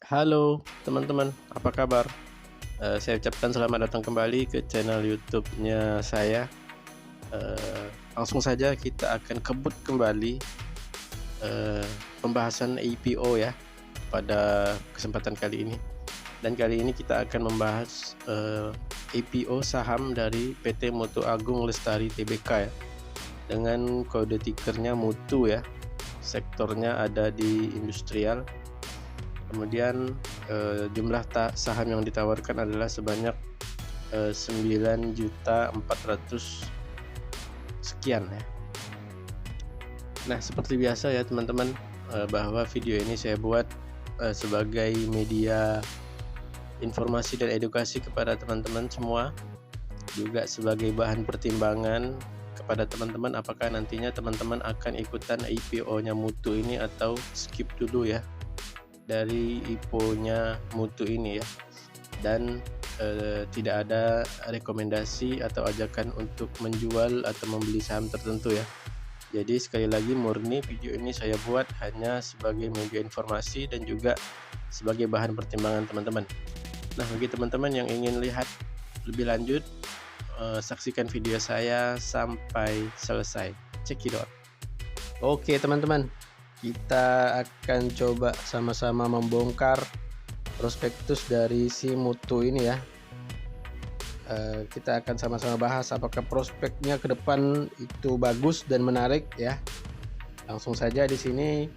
Halo teman-teman, apa kabar? Saya ucapkan selamat datang kembali ke channel YouTube-nya saya. Langsung saja kita akan kebut kembali pembahasan IPO ya pada kesempatan kali ini. Dan kali ini kita akan membahas IPO saham dari PT Mutu Agung Lestari Tbk ya, dengan kode tikernya Mutu ya. Sektornya ada di industrial. Kemudian jumlah saham yang ditawarkan adalah sebanyak 9.400.000 sekian ya. Nah, seperti biasa ya teman-teman, bahwa video ini saya buat sebagai media informasi dan edukasi kepada teman-teman semua, juga sebagai bahan pertimbangan kepada teman-teman apakah nantinya teman-teman akan ikutan IPO-nya Mutu ini atau skip dulu ya dari IPO-nya Mutu ini ya. Dan tidak ada rekomendasi atau ajakan untuk menjual atau membeli saham tertentu ya. Jadi sekali lagi, murni video ini saya buat hanya sebagai media informasi dan juga sebagai bahan pertimbangan teman-teman. Nah, bagi teman-teman yang ingin lihat lebih lanjut, saksikan video saya sampai selesai. Cekidot. Oke teman-teman, kita akan coba sama-sama membongkar prospektus dari si Mutu ini ya. Kita akan sama-sama bahas apakah prospeknya ke depan itu bagus dan menarik ya. Langsung saja di sini,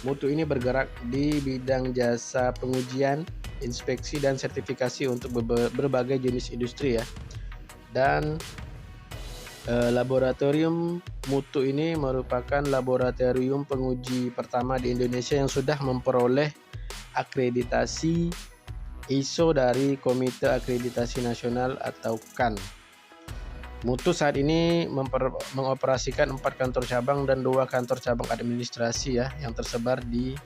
Mutu ini bergerak di bidang jasa pengujian, inspeksi dan sertifikasi untuk berbagai jenis industri ya. Dan laboratorium Mutu ini merupakan laboratorium penguji pertama di Indonesia yang sudah memperoleh akreditasi ISO dari Komite Akreditasi Nasional atau KAN. Mutu saat ini mengoperasikan 4 kantor cabang dan 2 kantor cabang administrasi ya, yang tersebar di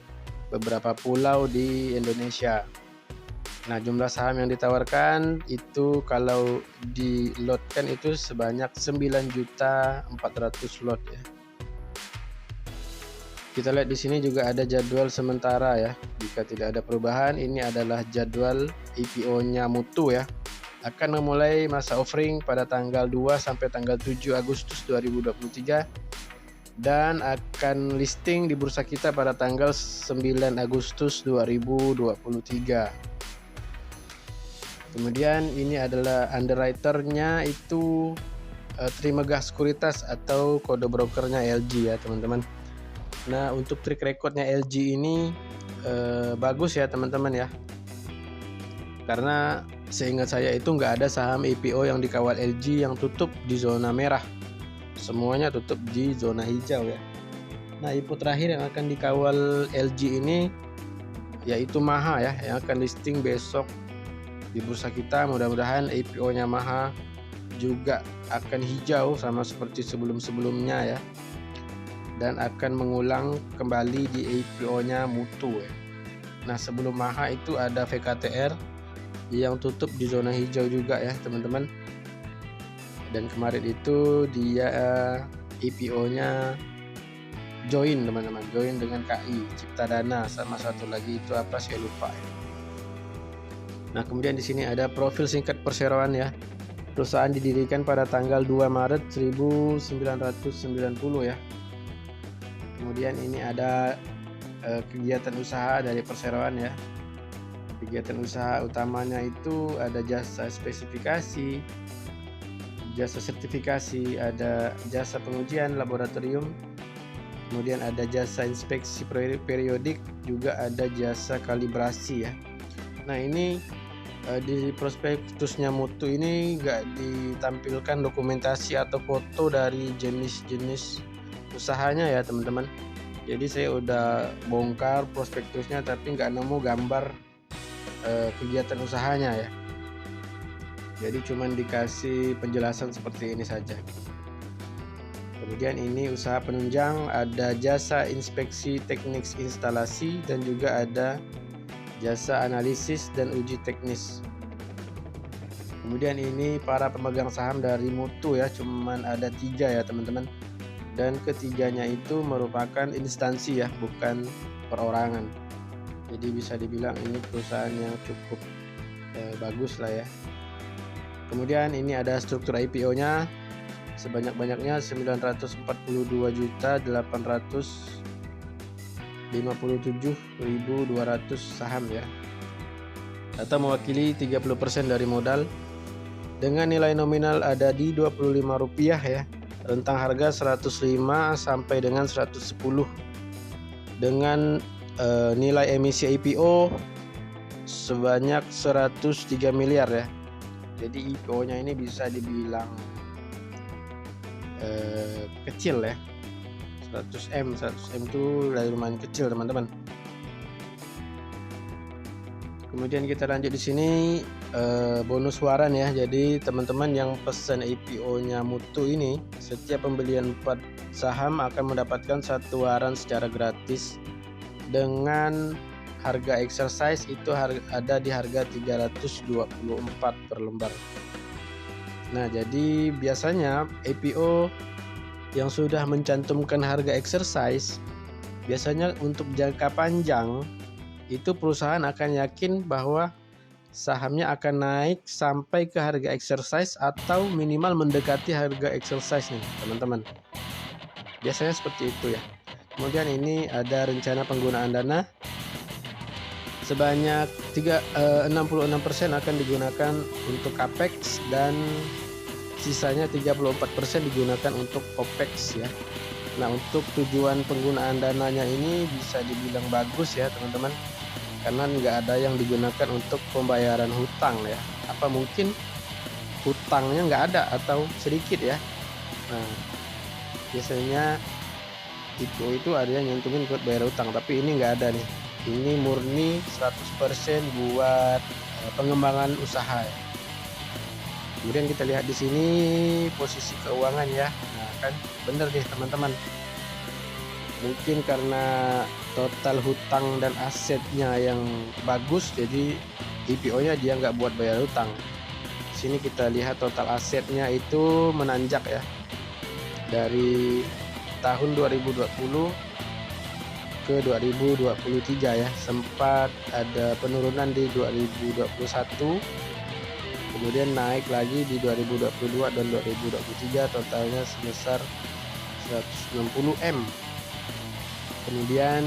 beberapa pulau di Indonesia. Nah, jumlah saham yang ditawarkan itu kalau dilotkan itu sebanyak 9.400.000 lot ya. Kita lihat di sini juga ada jadwal sementara ya. Jika tidak ada perubahan, ini adalah jadwal IPO-nya Mutu ya. Akan memulai masa offering pada tanggal 2 sampai tanggal 7 Agustus 2023 dan akan listing di bursa kita pada tanggal 9 Agustus 2023. Kemudian ini adalah underwriter-nya itu Trimegah Sekuritas atau kode brokernya LG ya teman-teman. Nah, untuk track recordnya LG ini bagus ya teman-teman ya. Karena seingat saya itu nggak ada saham IPO yang dikawal LG yang tutup di zona merah. Semuanya tutup di zona hijau ya. Nah, IPO terakhir yang akan dikawal LG ini yaitu Maha ya, yang akan listing besok di bursa kita. Mudah-mudahan IPO-nya Maha juga akan hijau sama seperti sebelum-sebelumnya ya, dan akan mengulang kembali di IPO-nya Mutu ya. Nah, sebelum Maha itu ada VKTR yang tutup di zona hijau juga ya teman-teman. Dan kemarin itu dia IPO-nya Join teman-teman, Join dengan KI Cipta Dana, sama satu lagi itu apa saya lupa ya. Nah, kemudian di sini ada profil singkat perseroan ya. Perusahaan didirikan pada tanggal 2 Maret 1990 ya. Kemudian ini ada kegiatan usaha dari perseroan ya. Kegiatan usaha utamanya itu ada jasa spesifikasi, jasa sertifikasi, ada jasa pengujian laboratorium, kemudian ada jasa inspeksi periodik, juga ada jasa kalibrasi ya. Nah, ini di prospektusnya Mutu ini nggak ditampilkan dokumentasi atau foto dari jenis-jenis usahanya ya teman-teman. Jadi saya udah bongkar prospektusnya tapi nggak nemu gambar kegiatan usahanya ya. Jadi cuman dikasih penjelasan seperti ini saja. Kemudian ini usaha penunjang, ada jasa inspeksi teknik instalasi dan juga ada jasa analisis dan uji teknis. Kemudian ini para pemegang saham dari Mutu ya, cuman ada 3 ya teman-teman. dan ketiganya itu merupakan instansi ya, bukan perorangan. Jadi bisa dibilang ini perusahaan yang cukup bagus lah ya. Kemudian ini ada struktur IPO-nya, sebanyak-banyaknya 944.857.200 saham ya, atau mewakili 30% dari modal, dengan nilai nominal ada di Rp25 ya, rentang harga 105 sampai dengan 110, dengan nilai emisi IPO sebanyak 103 miliar ya. Jadi IPO-nya ini bisa dibilang kecil ya, 100M itu lumayan kecil teman-teman. Kemudian kita lanjut di sini bonus waran ya. Jadi teman-teman yang pesan IPO-nya Mutu ini, setiap pembelian 4 saham akan mendapatkan 1 waran secara gratis dengan harga exercise itu ada di harga 324 per lembar. Nah, jadi biasanya IPO yang sudah mencantumkan harga exercise, biasanya untuk jangka panjang itu perusahaan akan yakin bahwa sahamnya akan naik sampai ke harga exercise atau minimal mendekati harga exercise nih teman-teman. Biasanya seperti itu ya. Kemudian ini ada rencana penggunaan dana sebanyak 66% akan digunakan untuk capex dan sisanya 34% digunakan untuk opex ya. Nah, untuk tujuan penggunaan dananya ini bisa dibilang bagus ya teman-teman, karena nggak ada yang digunakan untuk pembayaran hutang ya. Apa mungkin hutangnya nggak ada atau sedikit ya. Nah, biasanya itu ada yang nyantumin buat bayar hutang, tapi ini nggak ada nih. Ini murni 100% buat pengembangan usaha ya. Kemudian kita lihat di sini posisi keuangan ya. Nah, kan bener nih teman-teman. Mungkin karena total hutang dan asetnya yang bagus, jadi IPO-nya dia nggak buat bayar hutang. Di sini kita lihat total asetnya itu menanjak ya. Dari tahun 2020 ke 2023 ya, sempat ada penurunan di 2021, kemudian naik lagi di 2022 dan 2023, totalnya sebesar 160M. Kemudian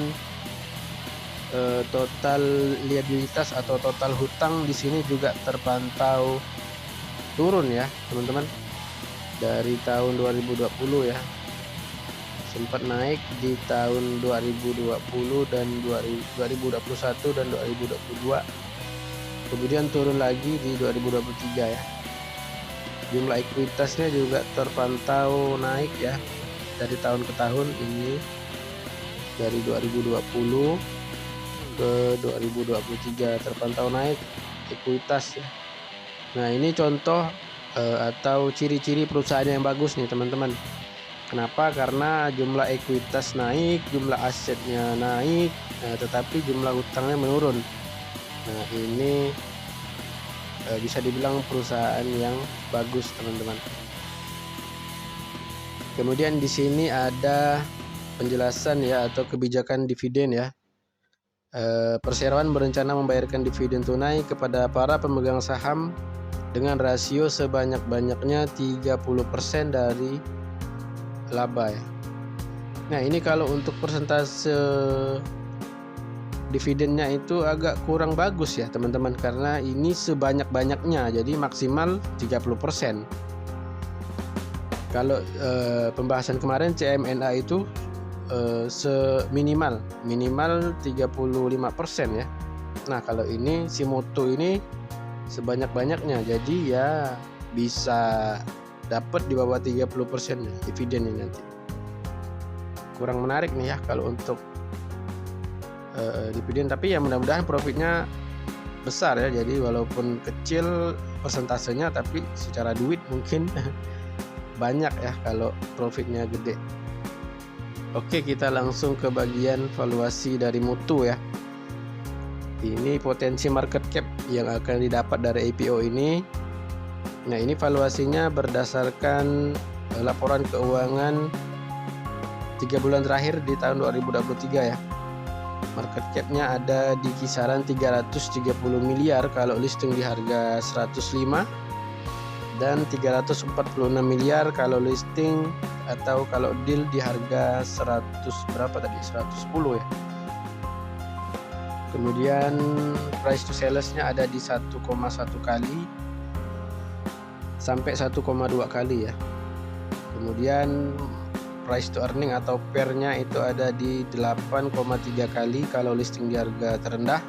total liabilitas atau total hutang di sini juga terpantau turun ya teman-teman, dari tahun 2020 ya, sempat naik di tahun 2020 dan 2021 dan 2022, kemudian turun lagi di 2023 ya. Jumlah ekuitasnya juga terpantau naik ya dari tahun ke tahun, ini dari 2020 ke 2023 terpantau naik ekuitas ya. Nah, ini contoh atau ciri-ciri perusahaan yang bagus nih teman-teman. Kenapa? Karena jumlah ekuitas naik, jumlah asetnya naik, tetapi jumlah utangnya menurun. Nah, ini bisa dibilang perusahaan yang bagus teman-teman. Kemudian di sini ada penjelasan ya atau kebijakan dividen ya. Perseroan berencana membayarkan dividen tunai kepada para pemegang saham dengan rasio sebanyak-banyaknya 30% dari laba ya. Nah, ini kalau untuk persentase dividennya itu agak kurang bagus ya teman-teman, karena ini sebanyak-banyaknya, jadi maksimal 30%. Kalau pembahasan kemarin CMNA itu minimal 35% ya. Nah, kalau ini si Mutu ini sebanyak-banyaknya, jadi ya bisa dapat di bawah 30% dividennya nanti. Kurang menarik nih ya kalau untuk dividen, tapi ya mudah-mudahan profitnya besar ya. Jadi walaupun kecil persentasenya, tapi secara duit mungkin banyak ya kalau profitnya gede. Oke, kita langsung ke bagian valuasi dari Mutu ya. Ini potensi market cap yang akan didapat dari IPO ini. Nah, ini valuasinya berdasarkan laporan keuangan 3 bulan terakhir di tahun 2023 ya. Market cap-nya ada di kisaran 330 miliar kalau listing di harga 105 dan 346 miliar kalau listing atau kalau deal di harga 100 berapa tadi, 110 ya. Kemudian price to sales-nya ada di 1,1 kali sampai 1,2 kali ya. Kemudian price to earning atau PER-nya itu ada di 8,3 kali kalau listing di harga terendah.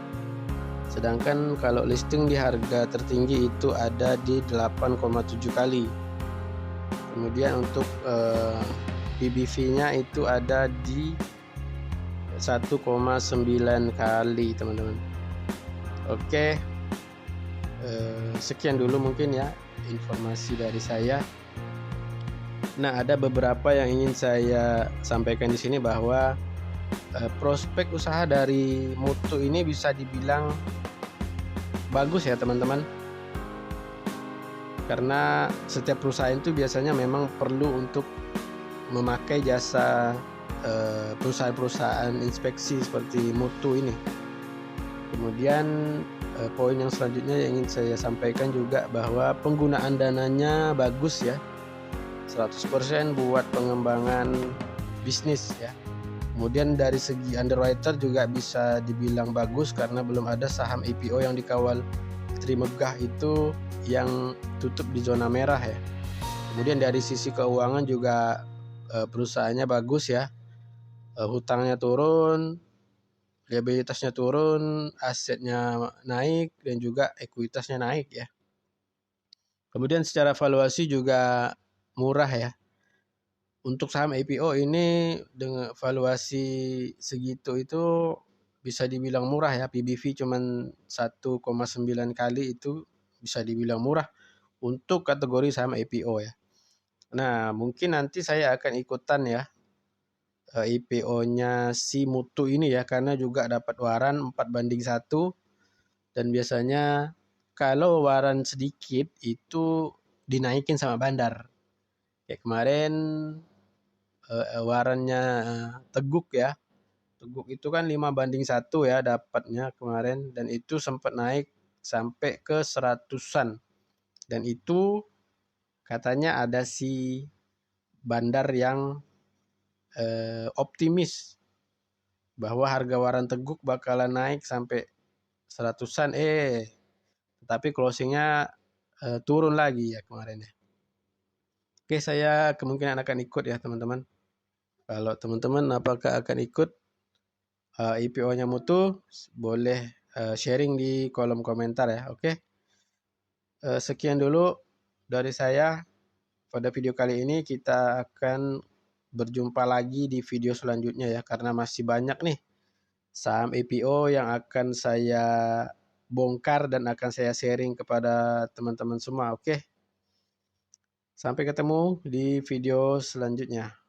Sedangkan kalau listing di harga tertinggi itu ada di 8,7 kali. Kemudian untuk PBV-nya itu ada di 1,9 kali teman-teman. Oke, sekian dulu mungkin ya informasi dari saya. Nah, ada beberapa yang ingin saya sampaikan di sini bahwa prospek usaha dari Mutu ini bisa dibilang bagus ya teman-teman. Karena setiap perusahaan itu biasanya memang perlu untuk memakai jasa perusahaan-perusahaan inspeksi seperti Mutu ini. Kemudian poin yang selanjutnya yang ingin saya sampaikan juga bahwa penggunaan dananya bagus ya. 100% buat pengembangan bisnis ya. Kemudian dari segi underwriter juga bisa dibilang bagus karena belum ada saham IPO yang dikawal Trimegah itu yang tutup di zona merah ya. Kemudian dari sisi keuangan juga perusahaannya bagus ya. Hutangnya turun, liabilitasnya turun, asetnya naik dan juga ekuitasnya naik ya. Kemudian secara valuasi juga murah ya. Untuk saham IPO ini dengan valuasi segitu itu bisa dibilang murah ya. PBV cuman 1,9 kali itu bisa dibilang murah untuk kategori saham IPO ya. Nah, mungkin nanti saya akan ikutan ya IPO-nya si Mutu ini ya, karena juga dapat waran 4:1 dan biasanya kalau waran sedikit itu dinaikin sama bandar. Kayak kemarin warannya Teguk ya. Teguk itu kan 5:1 ya dapatnya kemarin dan itu sempat naik sampai ke 100-an. Dan itu katanya ada si bandar yang optimis bahwa harga waran Teguk bakalan naik sampai 100-an tetapi closingnya turun lagi ya kemarin ya. Oke, saya kemungkinan akan ikut ya teman-teman. Kalau teman-teman apakah akan ikut IPO-nya Mutu, boleh sharing di kolom komentar ya. Oke. Sekian dulu dari saya pada video kali ini. Kita akan berjumpa lagi di video selanjutnya ya, karena masih banyak nih saham IPO yang akan saya bongkar dan akan saya sharing kepada teman-teman semua. Oke. Sampai ketemu di video selanjutnya.